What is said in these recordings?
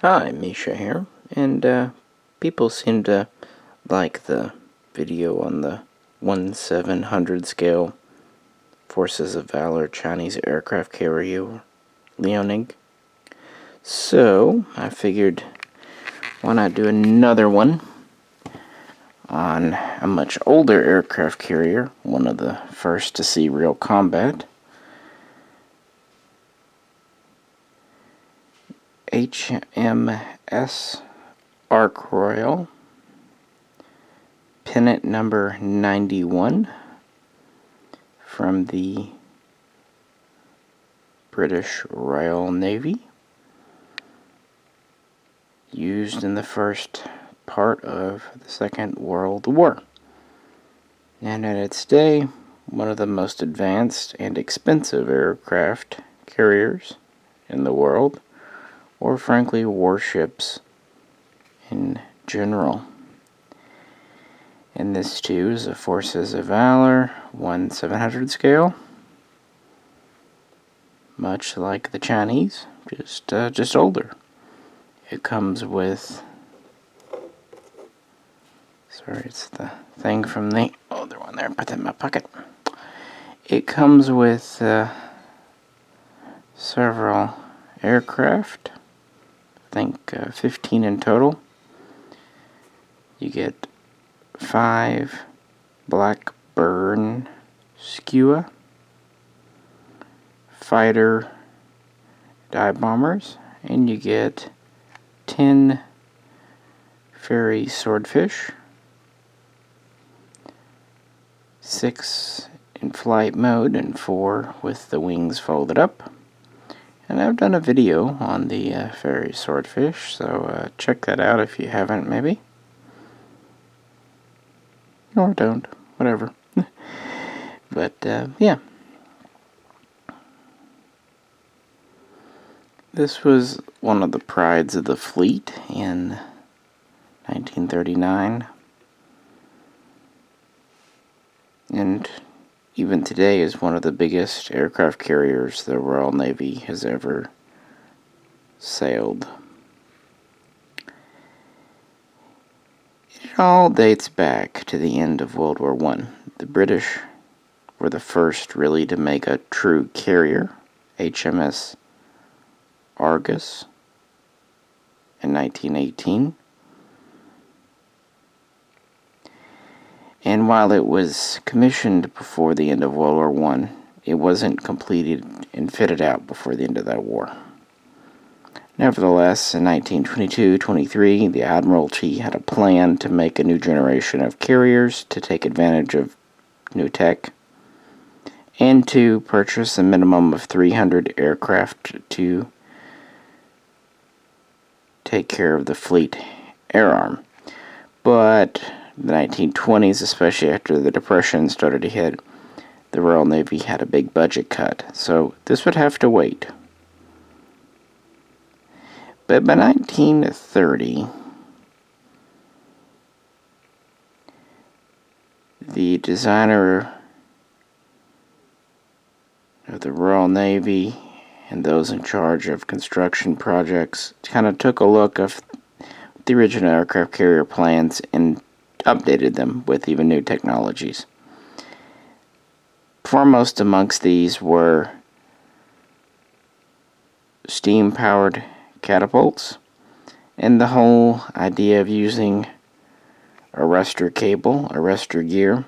Hi, Misha here, and people seem to like the video on the 1/700 scale Forces of Valor Chinese aircraft carrier Liaoning. So, I figured, why not do another one on a much older aircraft carrier, one of the first to see real combat. HMS Ark Royal, pennant number 91 from the British Royal Navy, used in the first part of the Second World War, and at its day, one of the most advanced and expensive aircraft carriers in the world, or frankly warships in general. And this too is a Forces of Valor 1/700 scale, much like the Chinese, just older. It comes with, sorry, it's the thing from the other one there, put that in my pocket. It comes with several aircraft, I think 15 in total. You get 5 Blackburn Skua fighter dive bombers, and you get 10 Ferry Swordfish, 6 in flight mode and 4 with the wings folded up. And I've done a video on the Ferry Swordfish, so check that out if you haven't, maybe. Or don't, whatever. But, yeah. This was one of the prides of the fleet in 1939. And even today is one of the biggest aircraft carriers the Royal Navy has ever sailed. It all dates back to the end of World War I. The British were the first really to make a true carrier, HMS Argus, in 1918. And while it was commissioned before the end of World War I, it wasn't completed and fitted out before the end of that war. Nevertheless, in 1922-23, the Admiralty had a plan to make a new generation of carriers to take advantage of new tech, and to purchase a minimum of 300 aircraft to take care of the fleet air arm. But the 1920s, especially after the Depression started to hit, the Royal Navy had a big budget cut, so this would have to wait. But by 1930, the designer of the Royal Navy and those in charge of construction projects kind of took a look at the original aircraft carrier plans and updated them with even new technologies. Foremost amongst these were steam-powered catapults, and the whole idea of using arrestor cable, arrestor gear,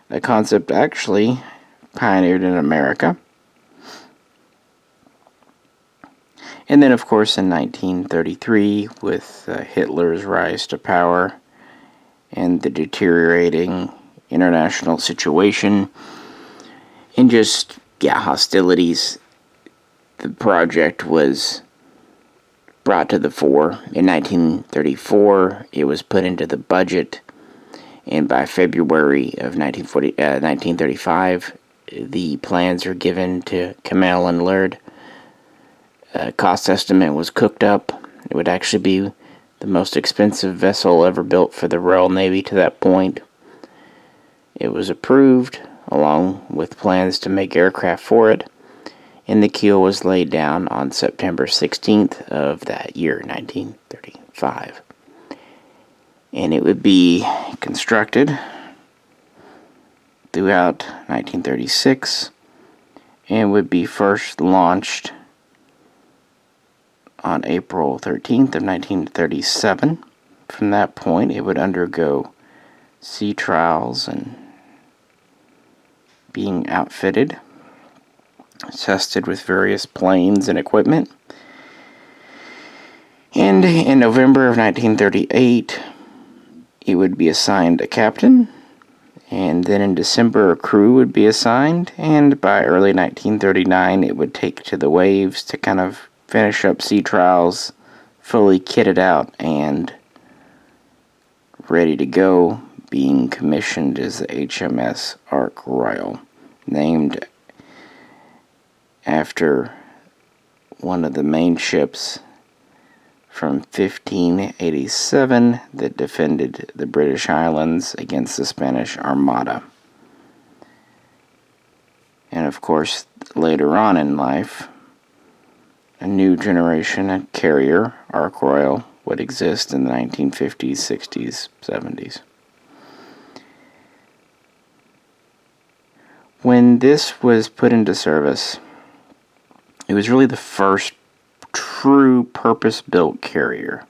a concept actually pioneered in America. And then, of course, in 1933, with Hitler's rise to power and the deteriorating international situation and just, hostilities, the project was brought to the fore. In 1934, it was put into the budget, and by February of 1935, the plans were given to Kamel and Laird. Cost estimate was cooked up. It would actually be the most expensive vessel ever built for the Royal Navy to that point. It was approved, along with plans to make aircraft for it, and the keel was laid down on September 16th of that year, 1935. And it would be constructed throughout 1936 and would be first launched on April 13th of 1937. From that point, it would undergo sea trials and being outfitted, tested with various planes and equipment. And in November of 1938, it would be assigned a captain, and then in December a crew would be assigned, and by early 1939 it would take to the waves to kind of finish up sea trials, fully kitted out and ready to go, being commissioned as the HMS Ark Royal, named after one of the main ships from 1587 that defended the British Islands against the Spanish Armada. And of course, later on in life, a new generation of carrier, Ark Royal, would exist in the 1950s, 60s, 70s. When this was put into service, it was really the first true purpose-built carrier.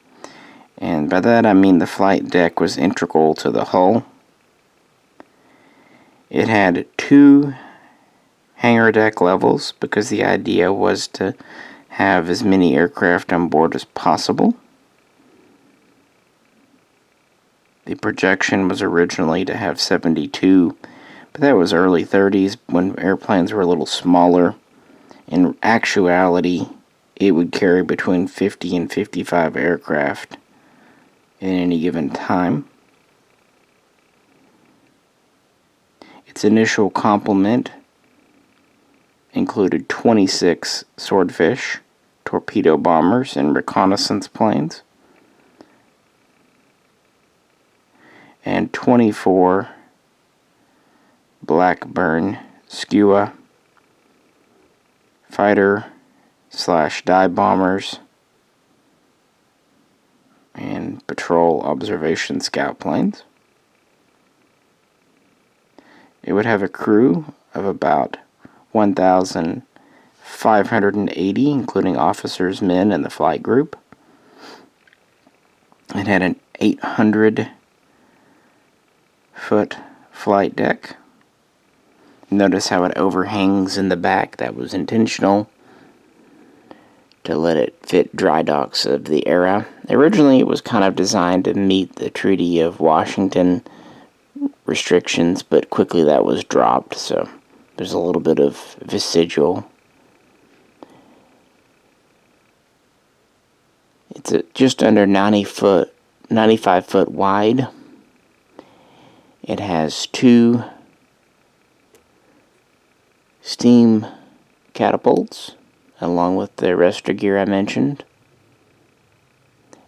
And by that I mean the flight deck was integral to the hull. It had 2 hangar deck levels because the idea was to have as many aircraft on board as possible. The projection was originally to have 72, but that was early 30s when airplanes were a little smaller. In actuality, it would carry between 50 and 55 aircraft at any given time. Its initial complement included 26 Swordfish, torpedo bombers, and reconnaissance planes, and 24 Blackburn Skua fighter/dive bombers and patrol observation scout planes. It would have a crew of about 1,580, including officers, men, and the flight group. It had an 800-foot flight deck. Notice how it overhangs in the back. That was intentional to let it fit dry docks of the era. Originally, it was kind of designed to meet the Treaty of Washington restrictions, but quickly that was dropped, so there's a little bit of vestigial. It's just under 95 foot wide. It has 2 steam catapults, along with the arrestor gear I mentioned.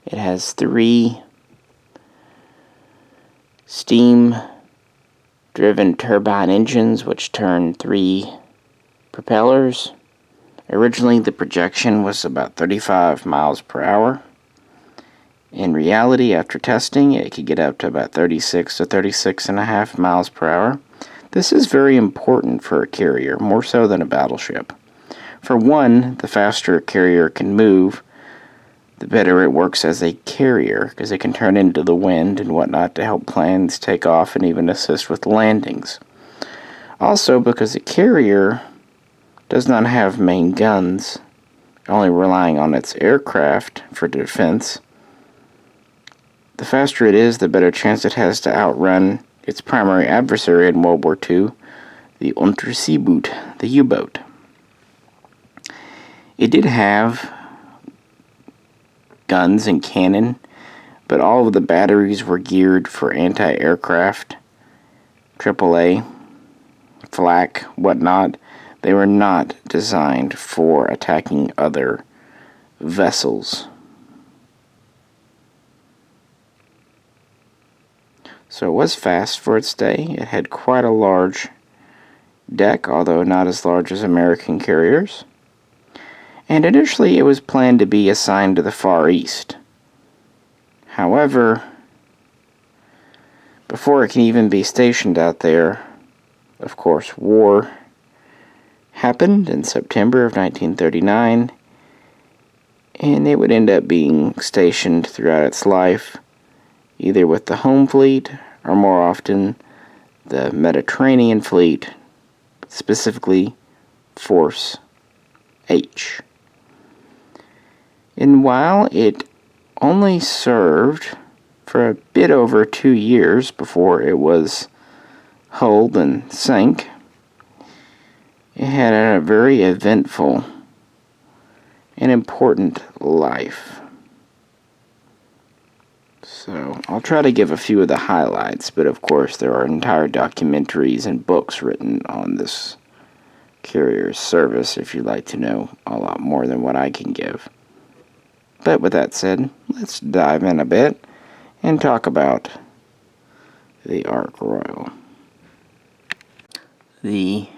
It has 3 steam-driven turbine engines, which turn 3 propellers. Originally, the projection was about 35 miles per hour. In reality, after testing, it could get up to about 36 to 36.5 miles per hour. This is very important for a carrier, more so than a battleship. For one, the faster a carrier can move, the better it works as a carrier, because it can turn into the wind and whatnot to help planes take off and even assist with landings. Also, because a carrier does not have main guns, only relying on its aircraft for defense, the faster it is, the better chance it has to outrun its primary adversary in World War II, the Unterseeboot, the U-boat. It did have guns and cannon, but all of the batteries were geared for anti-aircraft, AAA, flak, whatnot. They were not designed for attacking other vessels. So it was fast for its day. It had quite a large deck, although not as large as American carriers. and initially it was planned to be assigned to the Far East. However, before it can even be stationed out there, of course, war happened in September of 1939, and it would end up being stationed throughout its life, either with the home fleet, or more often, the Mediterranean fleet, specifically Force H. And while it only served for a bit over 2 years before it was hulled and sank, it had a very eventful and important life. So I'll try to give a few of the highlights, but of course there are entire documentaries and books written on this carrier's service if you'd like to know a lot more than what I can give. But with that said, let's dive in a bit and talk about the Ark Royal. The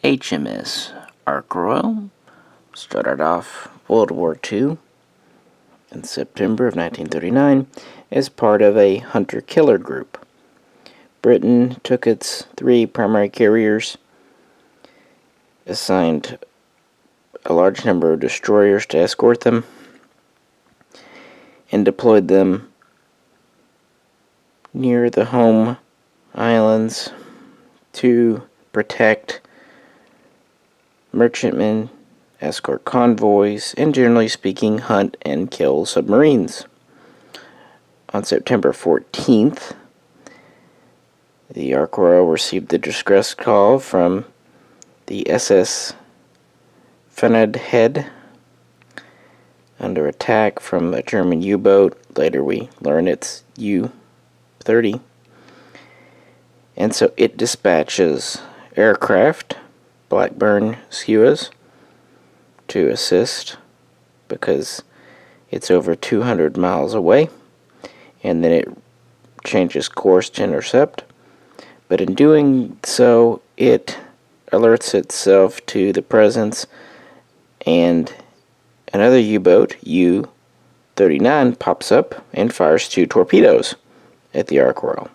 HMS Ark Royal started off World War II in September of 1939 as part of a hunter-killer group. Britain took its 3 primary carriers, assigned a large number of destroyers to escort them, and deployed them near the home islands to protect merchantmen, escort convoys, and generally speaking, hunt and kill submarines. On September 14th, the Ark Royal received the distress call from the SS Head under attack from a German U-boat. Later we learn it's U-30. And so it dispatches aircraft, Blackburn skuas, to assist because it's over 200 miles away, and then it changes course to intercept. But in doing so, it alerts itself to the presence, and another U-boat, U-39, pops up and fires 2 torpedoes at the Ark Royal.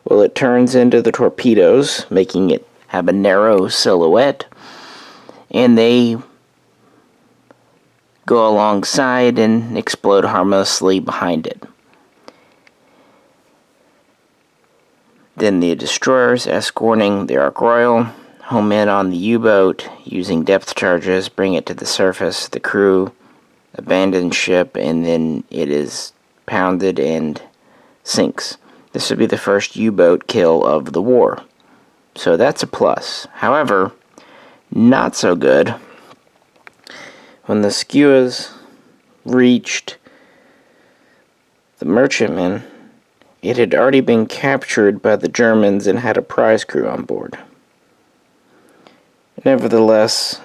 Well, it turns into the torpedoes, making it have a narrow silhouette, and they go alongside and explode harmlessly behind it. Then the destroyers escorting the Ark Royal home in on the U-boat using depth charges, bring it to the surface. The crew abandons ship, and then it is pounded and sinks. This would be the first U-boat kill of the war. So that's a plus. However, not so good. When the skuas reached the merchantmen, it had already been captured by the Germans and had a prize crew on board. Nevertheless,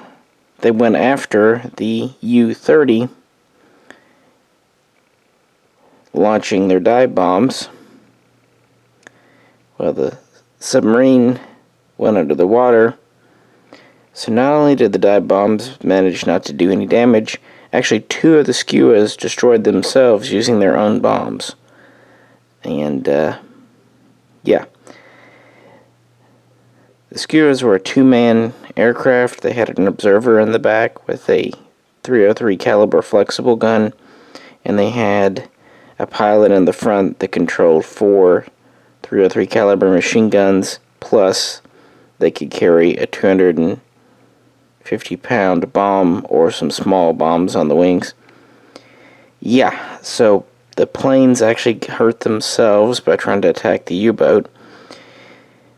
they went after the U-30, launching their dive bombs. Well, the submarine went under the water, so not only did the dive bombs manage not to do any damage, actually 2 of the skuas destroyed themselves using their own bombs. And, yeah. The skuas were a 2-man aircraft. They had an observer in the back with a .303 caliber flexible gun, and they had a pilot in the front that controlled 4 .303 caliber machine guns, plus they could carry a 250-pound bomb or some small bombs on the wings. Yeah, so the planes actually hurt themselves by trying to attack the U-boat.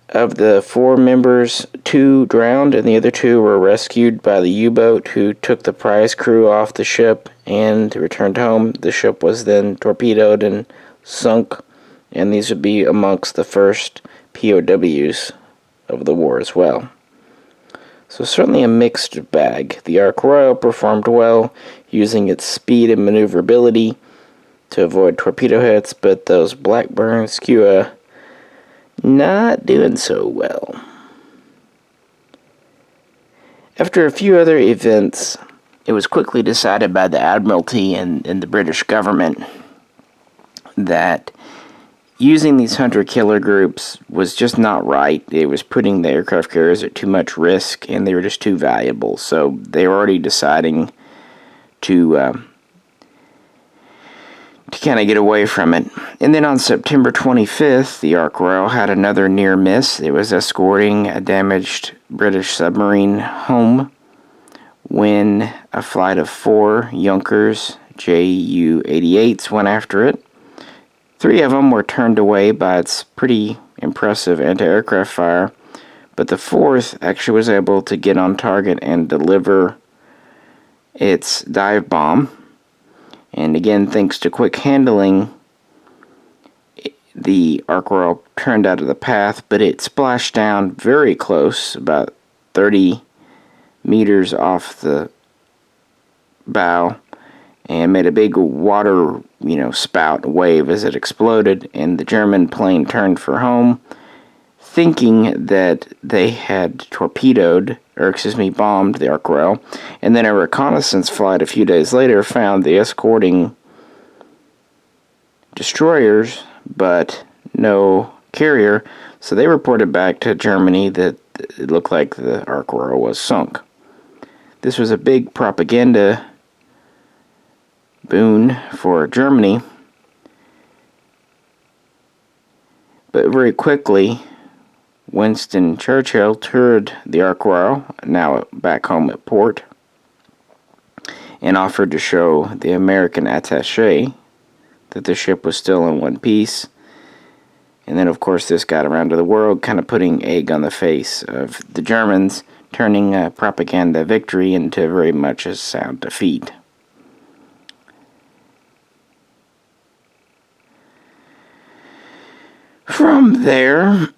Of the 4 members, 2 drowned and the other 2 were rescued by the U-boat, who took the prize crew off the ship and returned home. The ship was then torpedoed and sunk, and these would be amongst the first POWs of the war as well. So certainly a mixed bag. The Ark Royal performed well, using its speed and maneuverability to avoid torpedo hits, but those Blackburn skua not doing so well. After a few other events it was quickly decided by the Admiralty and the British government that using these hunter-killer groups was just not right. It was putting the aircraft carriers at too much risk, and they were just too valuable. So they were already deciding to kind of get away from it. And then on September 25th, the Ark Royal had another near miss. It was escorting a damaged British submarine home when a flight of 4 Junkers Ju-88s went after it. 3 of them were turned away by its pretty impressive anti-aircraft fire, but the 4th actually was able to get on target and deliver its dive bomb. And again, thanks to quick handling, the Ark Royal turned out of the path, but it splashed down very close, about 30 meters off the bow, and made a big water, spout wave as it exploded, and the German plane turned for home, thinking that they had bombed the Ark Royal, and then a reconnaissance flight a few days later found the escorting destroyers, but no carrier, so they reported back to Germany that it looked like the Ark Royal was sunk. This was a big propaganda boon for Germany, but very quickly Winston Churchill toured the Ark Royal, now back home at port, and offered to show the American attaché that the ship was still in one piece. And then, of course, this got around to the world, kind of putting egg on the face of the Germans, turning a propaganda victory into very much a sound defeat. From there,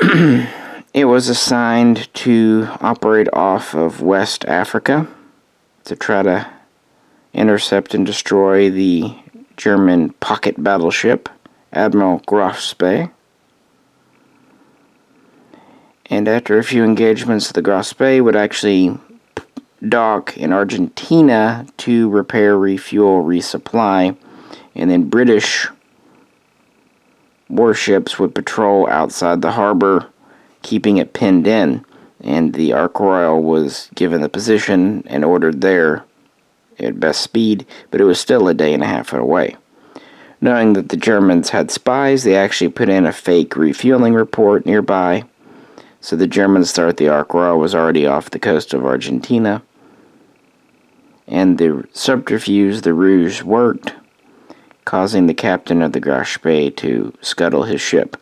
it was assigned to operate off of West Africa to try to intercept and destroy the German pocket battleship, Admiral Grosbeck. And after a few engagements, the Grosbeck would actually dock in Argentina to repair, refuel, resupply, and then British warships would patrol outside the harbor, keeping it pinned in, and the Ark Royal was given the position and ordered there at best speed, but it was still a day and a half away. Knowing that the Germans had spies, they actually put in a fake refueling report nearby, so the Germans thought the Ark Royal was already off the coast of Argentina, and the subterfuge, the ruse, worked, causing the captain of the Grosbeck to scuttle his ship,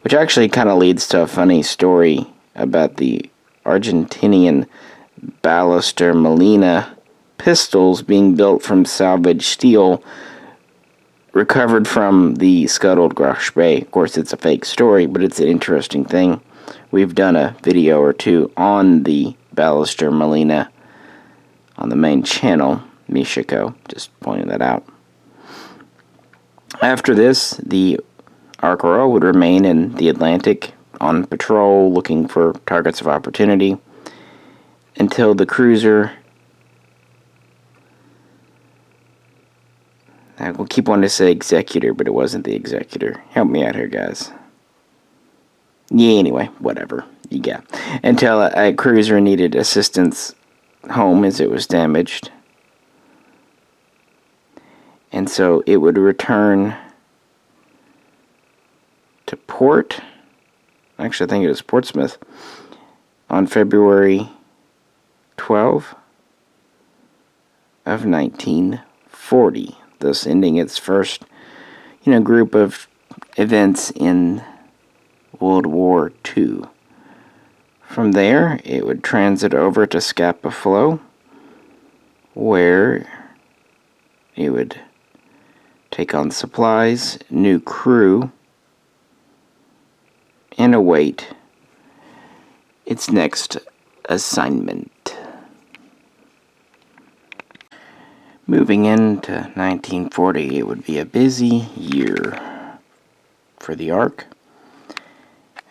which actually kind of leads to a funny story about the Argentinian Ballester Molina pistols being built from salvaged steel recovered from the scuttled Grosbeck. Of course, it's a fake story, but it's an interesting thing. We've done a video or two on the Ballester Molina on the main channel, Mishaco, just pointing that out. After this, the Ark Royal would remain in the Atlantic on patrol, looking for targets of opportunity, until the cruiser, I will keep wanting to say Executor, but it wasn't the Executor. Help me out here, guys. Yeah, anyway, whatever. Yeah. Until a cruiser needed assistance home as it was damaged. And so it would return to port. Actually, I think it was Portsmouth on February 12 of 1940, thus ending its first, group of events in World War II. From there, it would transit over to Scapa Flow, where it would take on supplies, new crew, and await its next assignment. Moving into 1940, it would be a busy year for the Ark.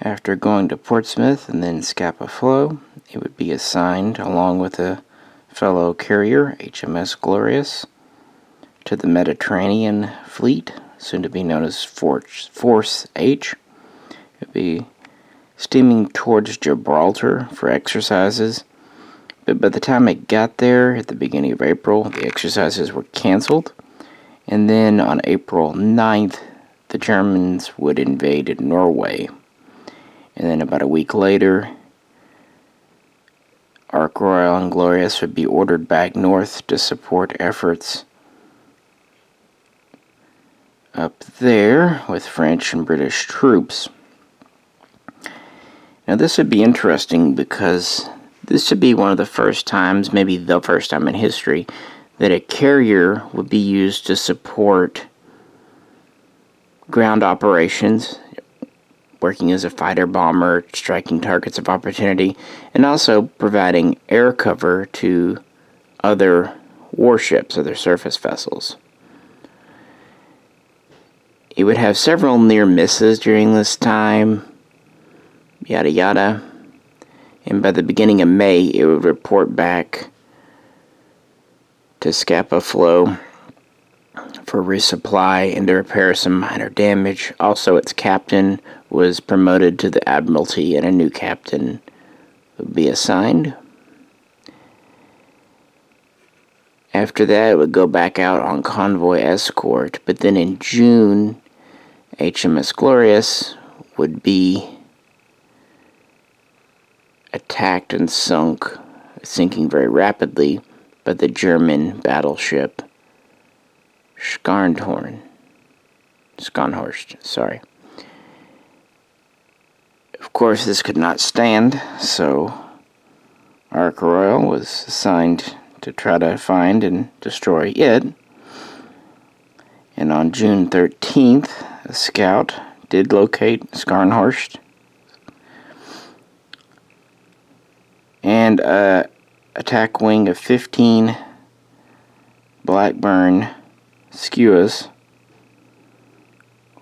After going to Portsmouth and then Scapa Flow, it would be assigned, along with a fellow carrier, HMS Glorious, to the Mediterranean fleet, soon to be known as Force H. It would be steaming towards Gibraltar for exercises, but by the time it got there at the beginning of April, the exercises were canceled, and then on April 9th, the Germans would invade Norway. And then about a week later, Ark Royal and Glorious would be ordered back north to support efforts up there with French and British troops. Now this would be interesting because this would be one of the first times, maybe the first time in history, that a carrier would be used to support ground operations, working as a fighter bomber, striking targets of opportunity, and also providing air cover to other warships, other surface vessels. It would have several near misses during this time, yada yada, and by the beginning of May, it would report back to Scapa Flow for resupply and to repair some minor damage. Also, its captain was promoted to the Admiralty, and a new captain would be assigned. After that, it would go back out on convoy escort, but then in June, HMS Glorious would be attacked and sunk, sinking very rapidly, by the German battleship Scharnhorst. Of course, this could not stand, so Ark Royal was assigned to try to find and destroy it. And on June 13th, a scout did locate Scharnhorst. And an attack wing of 15 Blackburn skuas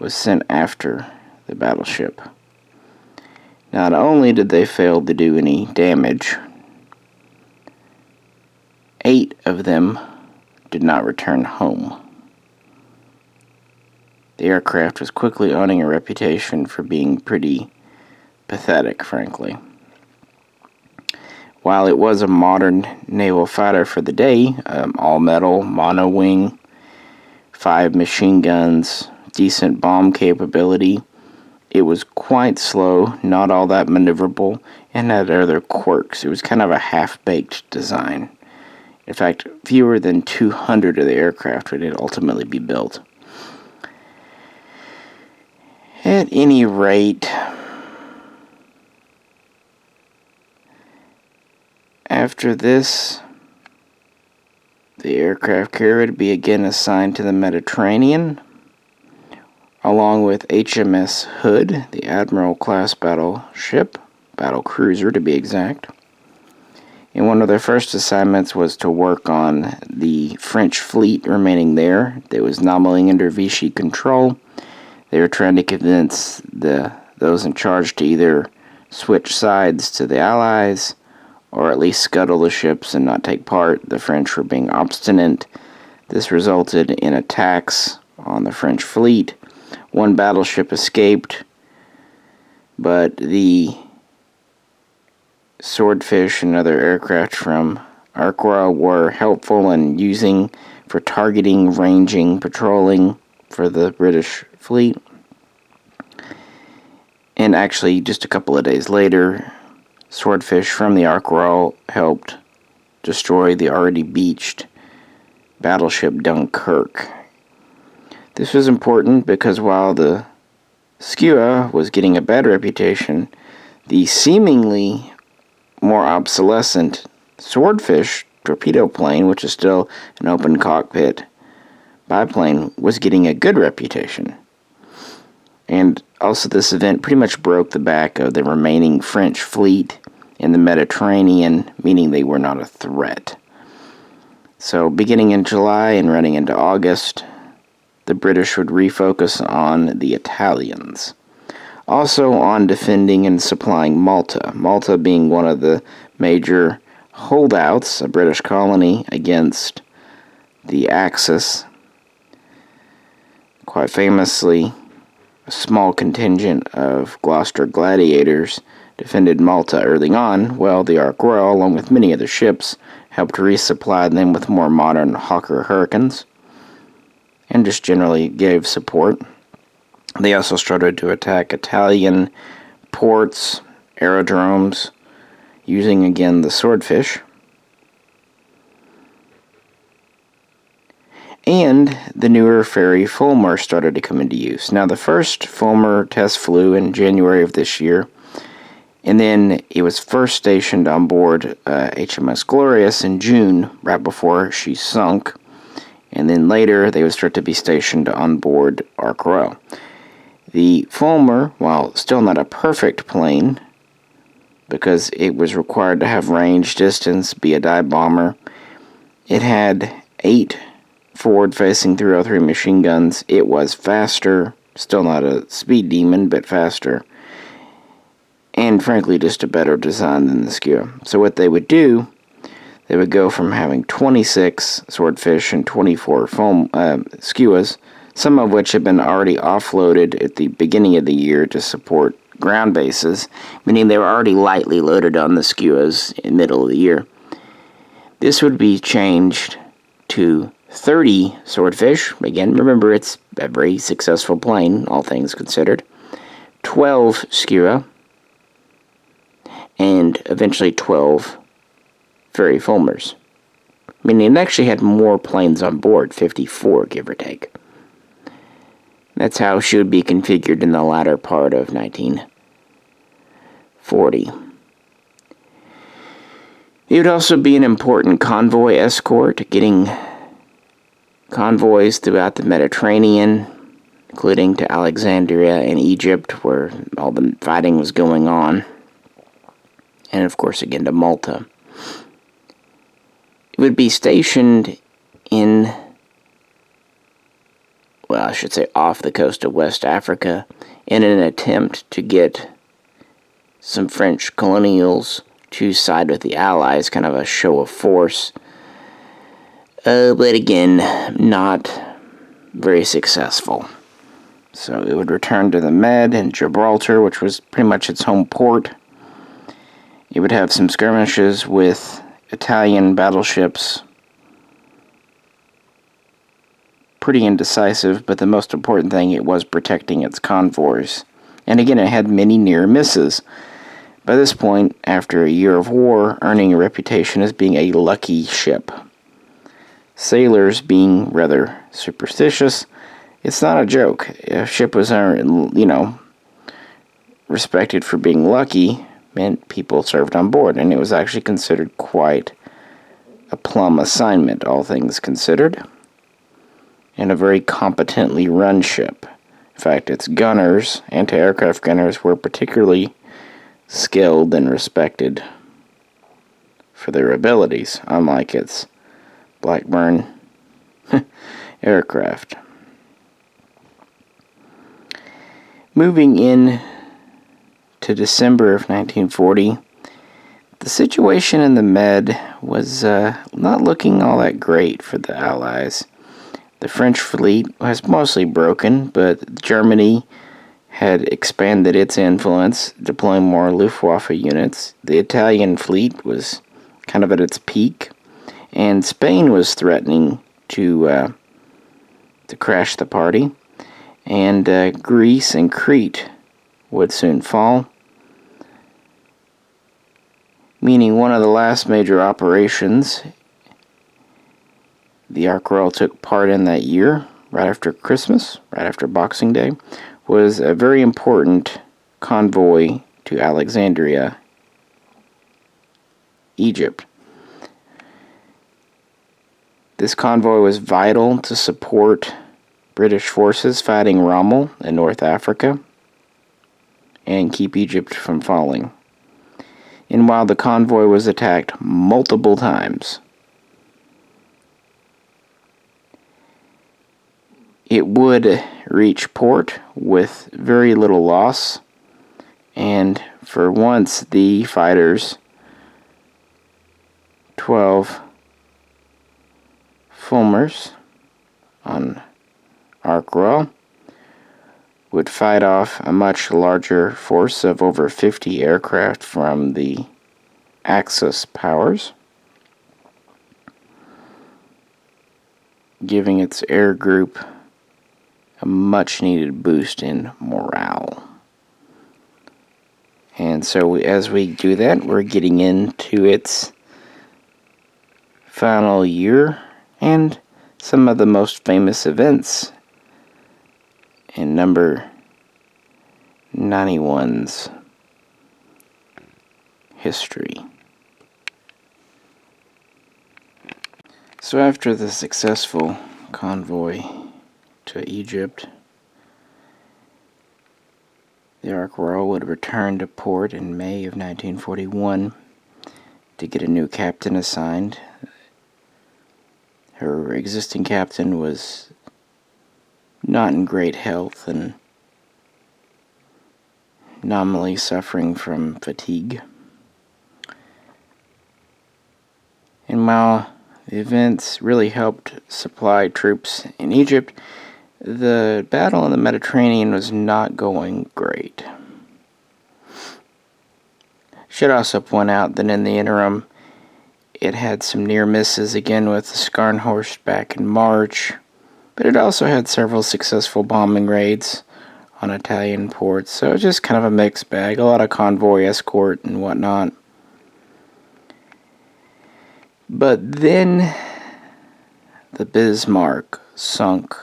was sent after the battleship. Not only did they fail to do any damage, 8 of them did not return home. The aircraft was quickly earning a reputation for being pretty pathetic, frankly. While it was a modern naval fighter for the day, all-metal, mono-wing, 5 machine guns, decent bomb capability, it was quite slow, not all that maneuverable, and had other quirks. It was kind of a half-baked design. In fact, fewer than 200 of the aircraft would ultimately be built. At any rate, after this, the aircraft carrier would be again assigned to the Mediterranean, along with HMS Hood, the Admiral-class battleship, battle cruiser to be exact. And one of their first assignments was to work on the French fleet remaining there. That was nominally under Vichy control. They were trying to convince those in charge to either switch sides to the Allies, or at least scuttle the ships and not take part. The French were being obstinate. This resulted in attacks on the French fleet. One battleship escaped, but the Swordfish and other aircraft from Ark Royal were helpful in using for targeting, ranging, patrolling for the British fleet. And actually, just a couple of days later, Swordfish from the Ark Royal helped destroy the already beached battleship Dunkirk. This was important because while the Skua was getting a bad reputation, the seemingly more obsolescent Swordfish torpedo plane, which is still an open cockpit biplane, was getting a good reputation. And also this event pretty much broke the back of the remaining French fleet in the Mediterranean, meaning they were not a threat. So beginning in July and running into August, the British would refocus on the Italians. Also on defending and supplying Malta. Malta being one of the major holdouts, a British colony, against the Axis. Quite famously, a small contingent of Gloucester gladiators defended Malta early on, while the Ark Royal, along with many other ships, helped resupply them with more modern Hawker Hurricanes, and just generally gave support. They also started to attack Italian ports, aerodromes, using again the Swordfish. And the newer ferry Fulmer started to come into use. Now, the first Fulmer test flew in January of this year, and then it was first stationed on board HMS Glorious in June, right before she sunk. And then later, they would start to be stationed on board Ark Royal. The Fulmer, while still not a perfect plane, because it was required to have range, distance, be a dive bomber, it had 8 forward-facing 303 machine guns. It was faster, still not a speed demon, but faster, and frankly just a better design than the Skua. So what they would do, they would go from having 26 Swordfish and 24 Skuas, some of which had been already offloaded at the beginning of the year to support ground bases, meaning they were already lightly loaded on the Skuas in the middle of the year. This would be changed to 30 Swordfish. Again, remember, it's a very successful plane, all things considered. 12 Skua, and eventually 12 ferry Fulmers. Meaning it actually had more planes on board, 54, give or take. That's how she would be configured in the latter part of 1940. It would also be an important convoy escort, getting convoys throughout the Mediterranean, including to Alexandria and Egypt, where all the fighting was going on, and of course again to Malta. It would be stationed in, well, I should say off the coast of West Africa, in an attempt to get some French colonials to side with the Allies, kind of a show of force. But again, not very successful. So it would return to the Med and Gibraltar, which was pretty much its home port. It would have some skirmishes with Italian battleships. Pretty indecisive, but the most important thing, it was protecting its convoys. And again, it had many near misses. By this point, after a year of war, earning a reputation as being a lucky ship. Sailors being rather superstitious, it's not a joke. If a ship was, respected for being lucky, meant people served on board, and it was actually considered quite a plum assignment, all things considered, and a very competently run ship. In fact, its gunners, anti-aircraft gunners, were particularly skilled and respected for their abilities, unlike its Blackburn aircraft. Moving in to December of 1940, the situation in the Med was not looking all that great for the Allies. The French fleet was mostly broken, but Germany had expanded its influence, deploying more Luftwaffe units. The Italian fleet was kind of at its peak, and Spain was threatening to crash the party, and Greece and Crete would soon fall, meaning one of the last major operations the Ark Royal took part in that year, right after Christmas, right after Boxing Day, was a very important convoy to Alexandria, Egypt. This convoy was vital to support British forces fighting Rommel in North Africa and keep Egypt from falling. And while the convoy was attacked multiple times, it would reach port with very little loss, and for once the fighters 12 Fulmars on Ark Royal would fight off a much larger force of over 50 aircraft from the Axis powers, giving its air group a much needed boost in morale. And so as we do that, we're getting into its final year and some of the most famous events in number 91's history. So after the successful convoy to Egypt, the Ark Royal would return to port in May of 1941 to get a new captain assigned. Her existing captain was not in great health and nominally suffering from fatigue. And while the events really helped supply troops in Egypt, the battle in the Mediterranean was not going great. Should also point out that in the interim, it had some near misses again with the Scharnhorst back in March, but it also had several successful bombing raids on Italian ports, so it was just kind of a mixed bag, a lot of convoy escort and whatnot. But then the Bismarck sunk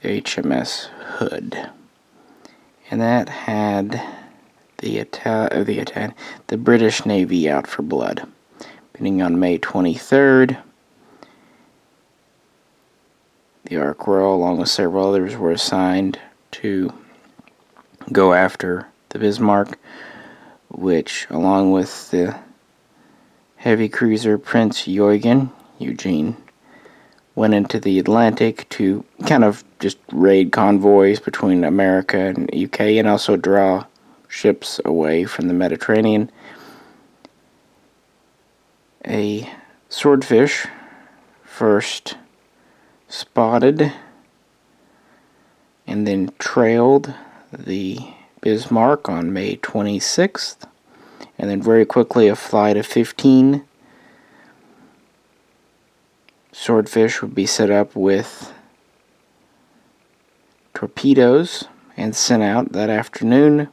the HMS Hood, and that had the British Navy out for blood. Beginning on May 23rd, the Ark Royal, along with several others, were assigned to go after the Bismarck, which, along with the heavy cruiser Prince Eugene, went into the Atlantic to kind of just raid convoys between America and UK and also draw ships away from the Mediterranean. A swordfish first spotted and then trailed the Bismarck on May 26th, and then very quickly a flight of 15 swordfish would be set up with torpedoes and sent out that afternoon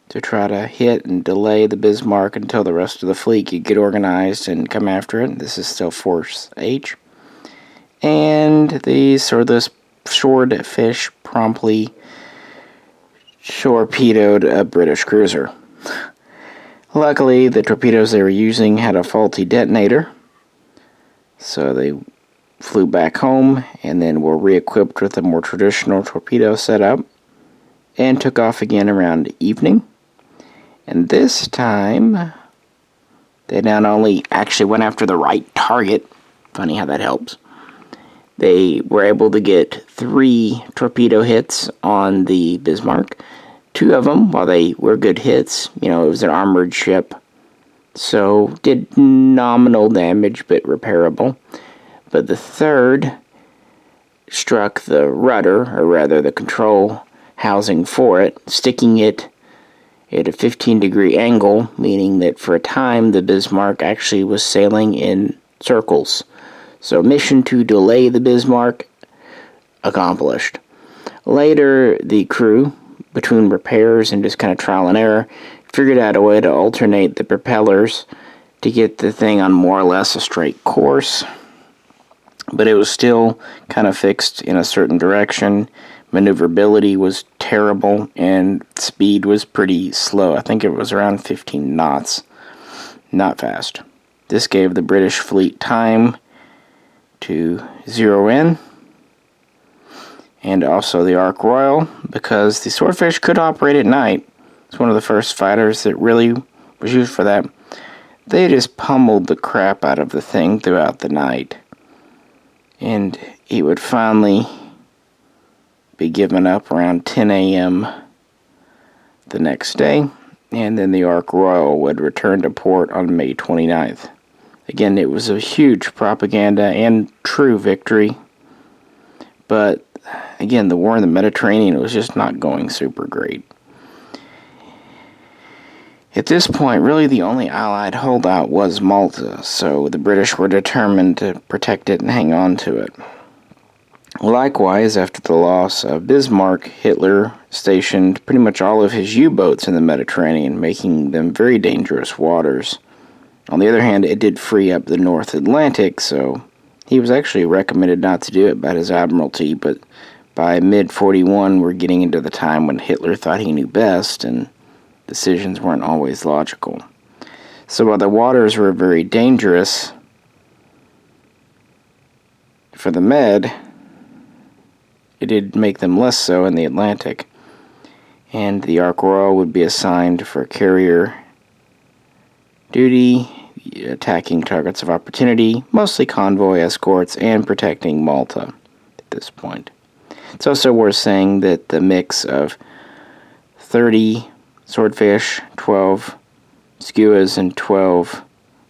to try to hit and delay the Bismarck until the rest of the fleet could get organized and come after it. This is still Force H. And the swordfish promptly torpedoed a British cruiser. Luckily, the torpedoes they were using had a faulty detonator, so they flew back home and then were re-equipped with a more traditional torpedo setup and took off again around evening. And this time, they not only actually went after the right target, funny how that helps, they were able to get 3 torpedo hits on the Bismarck. 2 of them, while they were good hits, it was an armored ship, so did nominal damage but repairable. But the 3rd struck the rudder, or rather the control housing for it, sticking it at a 15-degree angle, meaning that for a time the Bismarck actually was sailing in circles. So mission to delay the Bismarck accomplished. Later, the crew, between repairs and just kind of trial and error, figured out a way to alternate the propellers to get the thing on more or less a straight course. But it was still kind of fixed in a certain direction. Maneuverability was terrible, and speed was pretty slow. I think it was around 15 knots. Not fast. This gave the British fleet time to zero in, and also the Ark Royal, because the swordfish could operate at night. It's one of the first fighters that really was used for that. They just pummeled the crap out of the thing throughout the night, and it would finally be given up around 10 a.m. the next day, and then the Ark Royal would return to port on May 29th. Again, it was a huge propaganda and true victory. But, again, the war in the Mediterranean was just not going super great. At this point, really the only Allied holdout was Malta, so the British were determined to protect it and hang on to it. Likewise, after the loss of Bismarck, Hitler stationed pretty much all of his U-boats in the Mediterranean, making them very dangerous waters. On the other hand, it did free up the North Atlantic, so he was actually recommended not to do it by his admiralty, but by mid-41, we're getting into the time when Hitler thought he knew best, and decisions weren't always logical. So while the waters were very dangerous for the Med, it did make them less so in the Atlantic, and the Ark Royal would be assigned for carrier duty, attacking targets of opportunity, mostly convoy escorts, and protecting Malta at this point. It's also worth saying that the mix of 30 swordfish, 12 skuas, and 12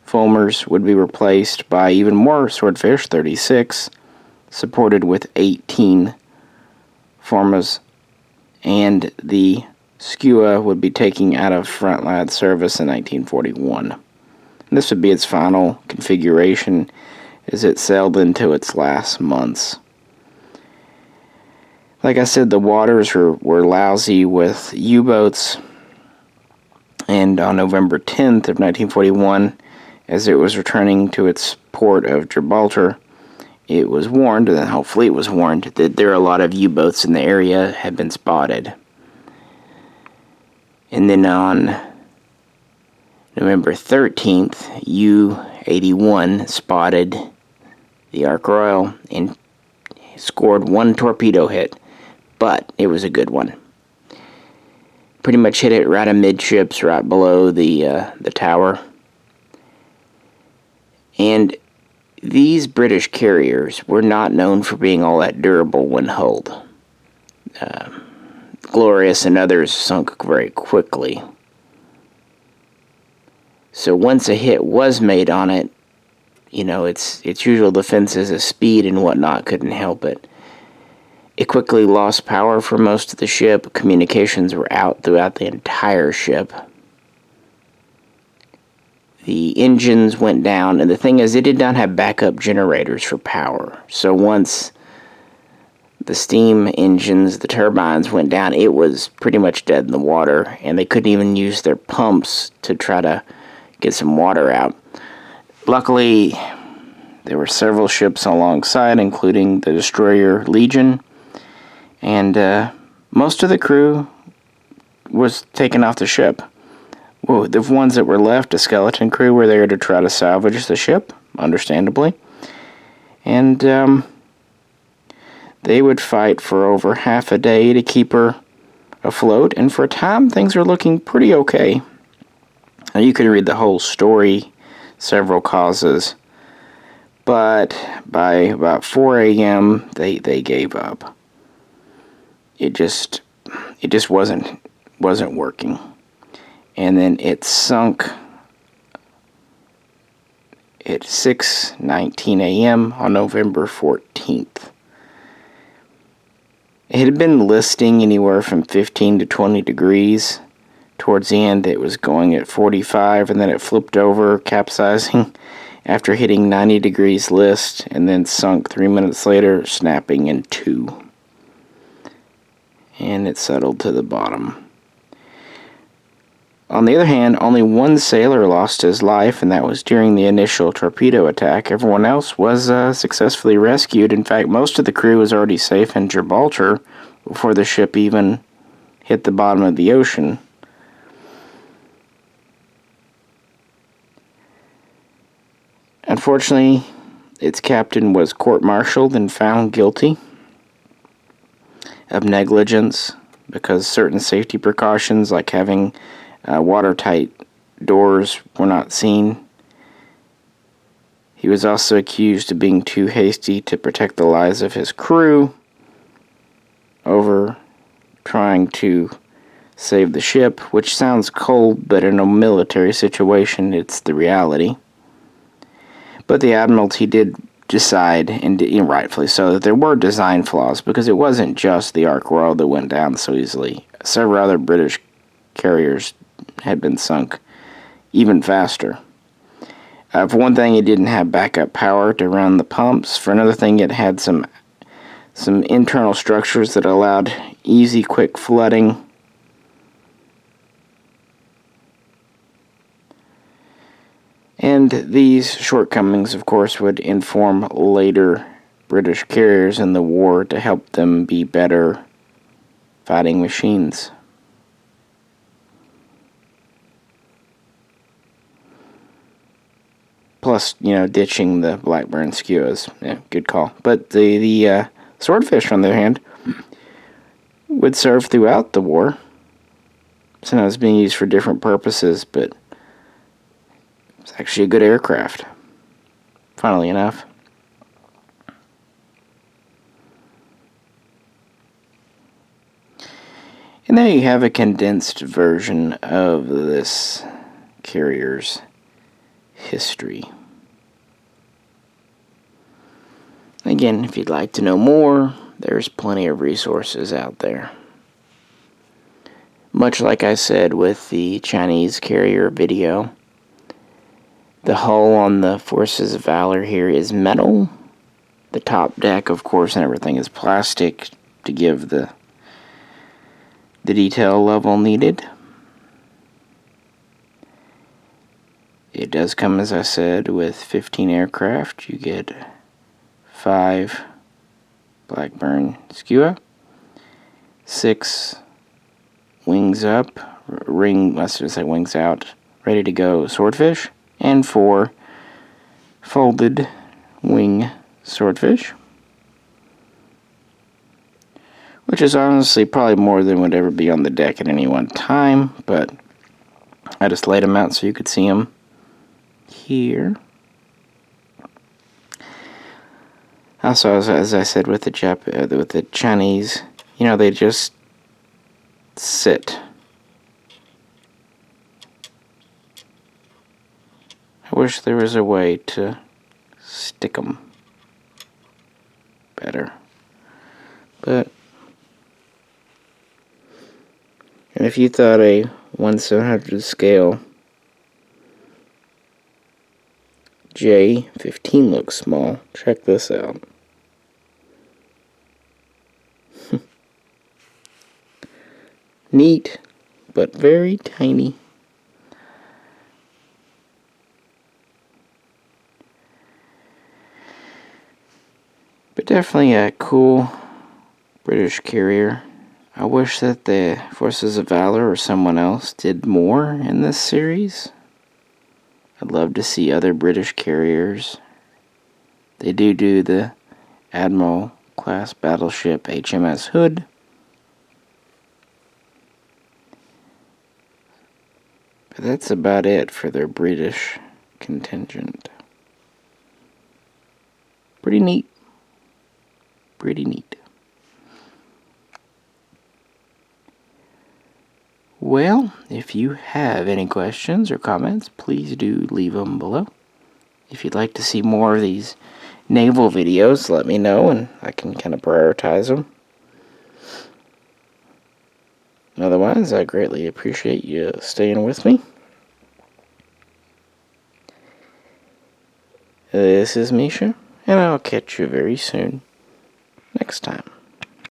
fulmars would be replaced by even more swordfish, 36, supported with 18 fulmars, and the skua would be taking out of front-line service in 1941. And this would be its final configuration as it sailed into its last months. Like I said, the waters were lousy with U-boats, and on November 10th of 1941, as it was returning to its port of Gibraltar, it was warned, and the whole fleet was warned, that there are a lot of U-boats in the area had been spotted. And then on November 13th, U-81 spotted the Ark Royal and scored one torpedo hit, but it was a good one. Pretty much hit it right amidships, right below the tower. And these British carriers were not known for being all that durable when hulled. Glorious and others sunk very quickly. So once a hit was made on it, its usual defenses of speed and whatnot couldn't help it. It quickly lost power for most of the ship. Communications were out throughout the entire ship. The engines went down, and the thing is, it did not have backup generators for power. So once the steam engines, the turbines went down, it was pretty much dead in the water, and they couldn't even use their pumps to try to get some water out. Luckily, there were several ships alongside, including the destroyer Legion, and most of the crew was taken off the ship. Well, the ones that were left, a skeleton crew, were there to try to salvage the ship, understandably. And they would fight for over half a day to keep her afloat, and for a time, things were looking pretty okay. Now, you could read the whole story, several causes, but by about 4 a.m., they gave up. It just wasn't working. And then it sunk at 6:19 a.m. on November 14th. It had been listing anywhere from 15 to 20 degrees. Towards the end, it was going at 45, and then it flipped over, capsizing after hitting 90 degrees list, and then sunk 3 minutes later, snapping in two. And it settled to the bottom. On the other hand, only one sailor lost his life, and that was during the initial torpedo attack. Everyone else was successfully rescued. In fact, most of the crew was already safe in Gibraltar before the ship even hit the bottom of the ocean. Unfortunately, its captain was court-martialed and found guilty of negligence because certain safety precautions, like having watertight doors, were not seen. He was also accused of being too hasty to protect the lives of his crew over trying to save the ship, which sounds cold, but in a military situation, it's the reality. But the Admiralty did decide, and rightfully so, that there were design flaws, because it wasn't just the Ark Royal that went down so easily. Several other British carriers had been sunk even faster. For one thing, it didn't have backup power to run the pumps. For another thing, it had some internal structures that allowed easy, quick flooding. And these shortcomings, of course, would inform later British carriers in the war to help them be better fighting machines. Plus, ditching the Blackburn skuas. Yeah, good call. But the swordfish, on the other hand, would serve throughout the war. Sometimes being used for different purposes, but it's actually a good aircraft, funnily enough. And there you have a condensed version of this carrier's history. Again, if you'd like to know more, there's plenty of resources out there. Much like I said with the Chinese carrier video, the hull on the Forces of Valor here is metal. The top deck, of course, and everything is plastic to give the detail level needed. It does come, as I said, with 15 aircraft. You get 5 Blackburn Skua, 6 wings up, wings out, ready to go Swordfish, and 4 folded wing Swordfish, which is honestly probably more than would ever be on the deck at any one time, but I just laid them out so you could see them here. Also, as I said with the Chinese, they just sit. I wish there was a way to stick them better. And if you thought a 1/700 scale J15 looks small, check this out. Neat, but very tiny. But definitely a cool British carrier. I wish that the Forces of Valor or someone else did more in this series. I'd love to see other British carriers. They do the Admiral class battleship HMS Hood. But that's about it for their British contingent. Pretty neat. Pretty neat. Well, if you have any questions or comments, please do leave them below. If you'd like to see more of these naval videos, let me know and I can kind of prioritize them. Otherwise, I greatly appreciate you staying with me. This is Misha, and I'll catch you very soon next time.